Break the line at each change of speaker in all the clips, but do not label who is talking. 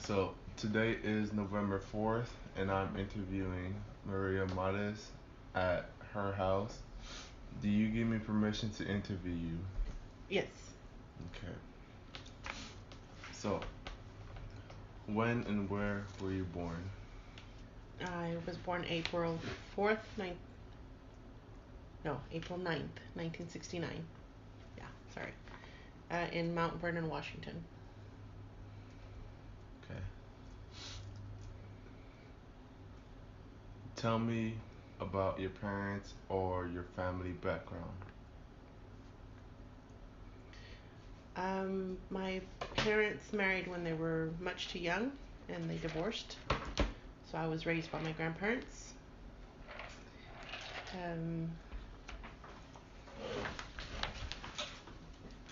So today is November 4th, and I'm interviewing Maria Mares at her house. Do you give me permission to interview you?
Yes.
Okay. So, when and where were you born?
I was born April 4th, no, April 9th, 1969. Yeah, sorry. In Mount Vernon, Washington.
Okay. Tell me about your parents or your family background.
My parents married when they were much too young and they divorced. So I was raised by my grandparents. Um,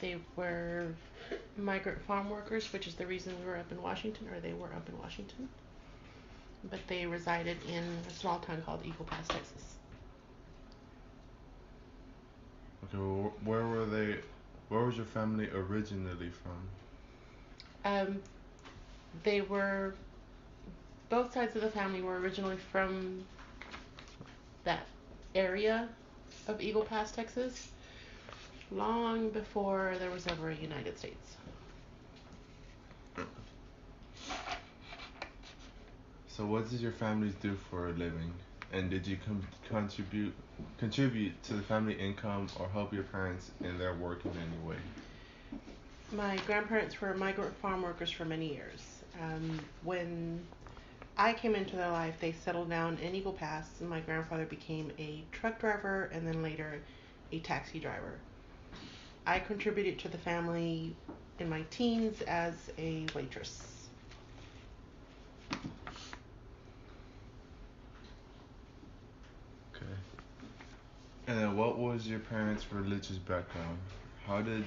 they were migrant farm workers, which is the reason we were up in Washington, or they were up in Washington. But they resided in a small town called Eagle Pass, Texas.
Okay, well, where were they? Where was your family originally from?
Um, they were both sides of the family were originally from that area of Eagle Pass, Texas, long before there was ever a United States.
So, what did your families do for a living? And did you contribute to the family income or help your parents in their work in any way?
My grandparents were migrant farm workers for many years. When I came into their life, they settled down in Eagle Pass, and my grandfather became a truck driver and then later a taxi driver. I contributed to the family in my teens as a waitress.
Okay. And then what was your parents' religious background? How did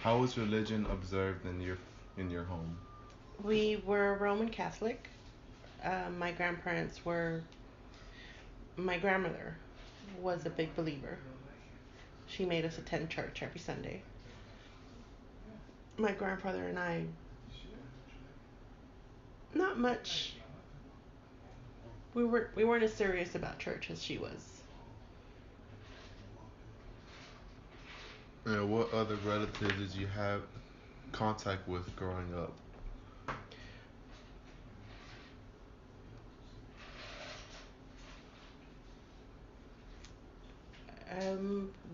how was religion observed in your home?
We were Roman Catholic. My grandparents were, my grandmother was a big believer. She made us attend church every Sunday. My grandfather and I, not much. We weren't as serious about church as she was.
And what other relatives did you have contact with growing up?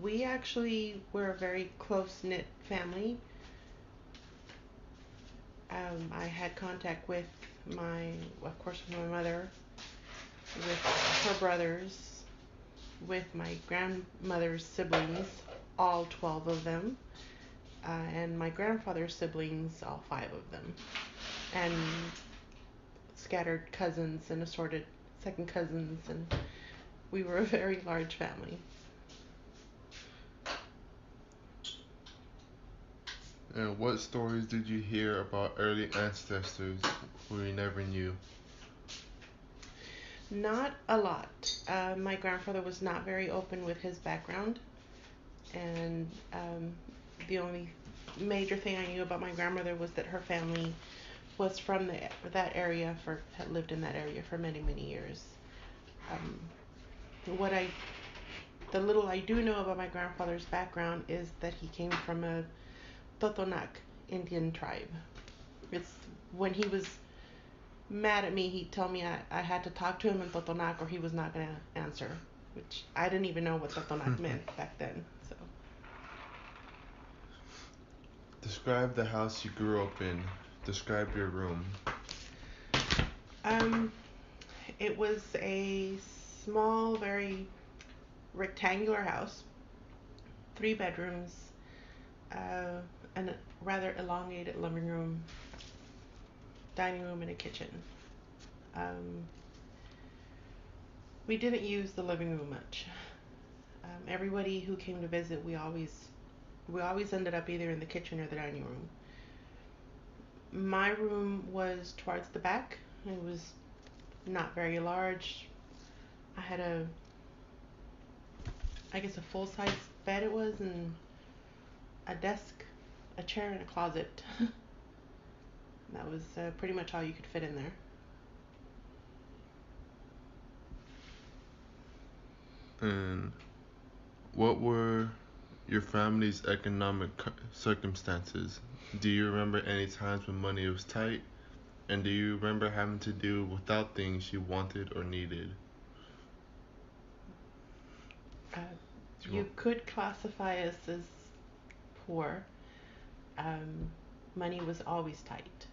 We actually were a very close knit family. I had contact with of course, with my mother, with her brothers, with my grandmother's siblings, all 12 of them, and my grandfather's siblings, all five of them, and scattered cousins and assorted second cousins, and we were a very large family.
And what stories did you hear about early ancestors who you never knew?
Not a lot. My grandfather was not very open with his background, and the only major thing I knew about my grandmother was that her family was from that area had lived in that area for many many years. Um, what I the little I do know about my grandfather's background is that he came from a Totonac Indian tribe. It's when he was mad at me, he'd tell me I had to talk to him in Totonac or he was not gonna answer, which I didn't even know what Totonac meant back then. So,
Describe the house you grew up in. Describe your room.
um, it was a small, very rectangular house, 3 bedrooms, uh, and a rather elongated living room, dining room, and a kitchen. Um, we didn't use the living room much. Everybody who came to visit, we always ended up either in the kitchen or the dining room. My room was towards the back. It was not very large. I had I guess a full size bed it was, and a desk, a chair, and a closet. That was pretty much all you could fit in there.
And what were your family's economic circumstances? Do you remember any times when money was tight? And do you remember having to do without things you wanted or needed?
Uh,
Do you
you
want-
could classify us as poor. Um, Money was always tight,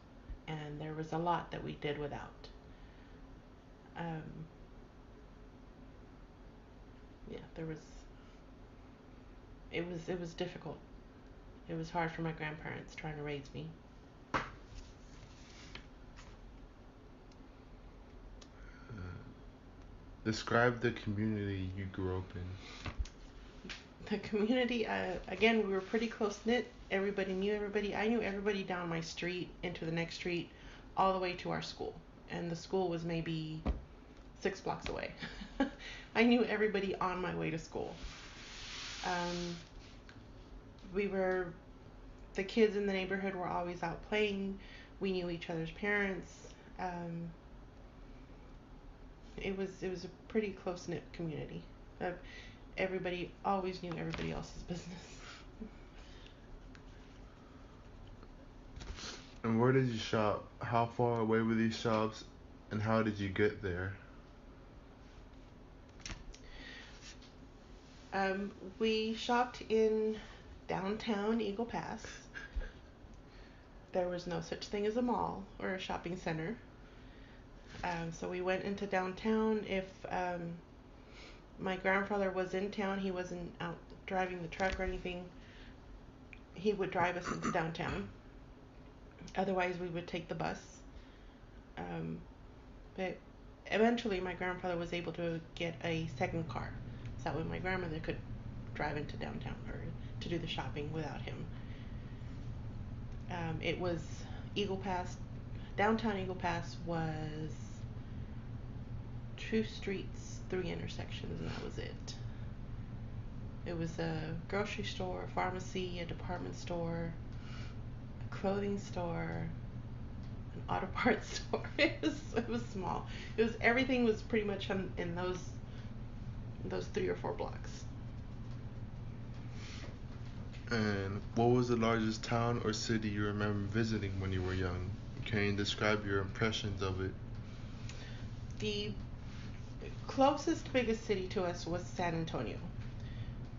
and there was a lot that we did without. Um, yeah, there was. It was difficult. It was hard for my grandparents trying to raise me.
Describe the community you grew up in.
The community, again, we were pretty close knit. Everybody knew everybody. I knew everybody down my street, into the next street, all the way to our school. And the school was maybe 6 blocks away. I knew everybody on my way to school. Um, we were, the kids in the neighborhood were always out playing. We knew each other's parents. Um, it was a pretty close knit community. Uh, Everybody always knew everybody else's business.
And where did you shop? How far away were these shops? And how did you get there?
We shopped in downtown Eagle Pass. There was no such thing as a mall or a shopping center. So we went into downtown. If my grandfather was in town, he wasn't out driving the truck or anything, he would drive us into downtown. Otherwise, we would take the bus. Um, but eventually, my grandfather was able to get a second car. So that way my grandmother could drive into downtown or to do the shopping without him. It was Eagle Pass. Downtown Eagle Pass was 2 streets, 3 intersections, and that was it. It was a grocery store, a pharmacy, a department store, a clothing store, an auto parts store. It was small. Everything was pretty much in those 3 or 4 blocks.
And what was the largest town or city you remember visiting when you were young? Can you describe your impressions of it?
The closest biggest city to us was San Antonio,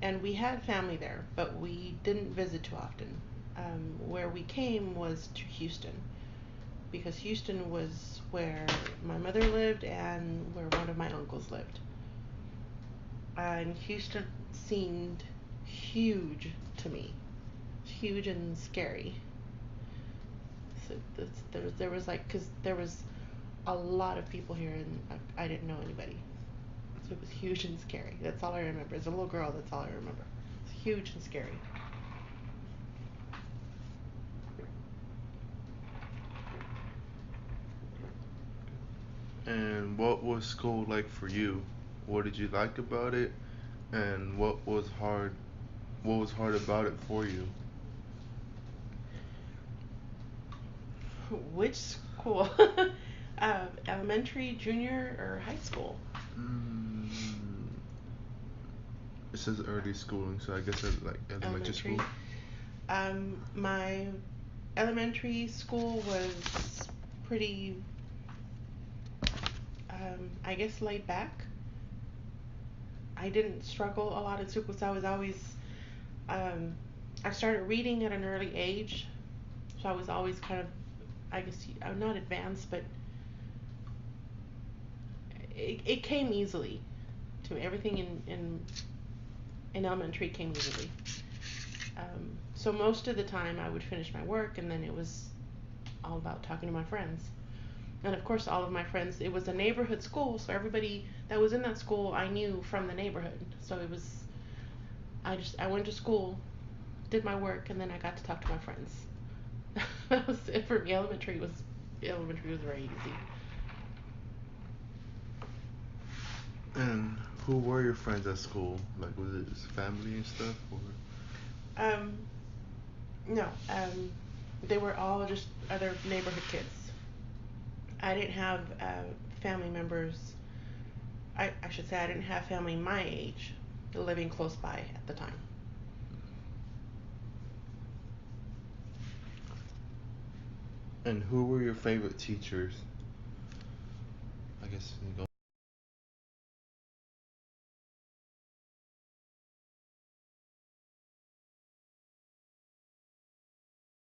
and we had family there, but we didn't visit too often. Where we came was to Houston, because Houston was where my mother lived and where one of my uncles lived. And Houston seemed huge to me, huge and scary. So there was like, because there was a lot of people here, and I didn't know anybody. So it was huge and scary. That's all I remember. As a little girl, that's all I remember. It's huge and scary.
And what was school like for you? What did you like about it? And what was hard? What was hard about it for you?
Which school? Elementary, junior, or high school?
Mm, it says early schooling, so I guess it's like elementary
Elementary.
school.
My elementary school was pretty, I guess, laid back. I didn't struggle a lot in school, so I was always, I started reading at an early age, so I was always kind of, I guess, I'm not advanced, but it came easily to me. Everything in elementary came easily. So most of the time I would finish my work, and then it was all about talking to my friends. And of course, all of my friends, it was a neighborhood school, so everybody that was in that school I knew from the neighborhood. So it was, I went to school, did my work, and then I got to talk to my friends. That was it for me. Elementary was very easy.
And who were your friends at school? Like, was it family and stuff, or?
Um, no, They were all just other neighborhood kids. I didn't have family members. I should say I didn't have family my age living close by at the time.
And who were your favorite teachers? I guess we can go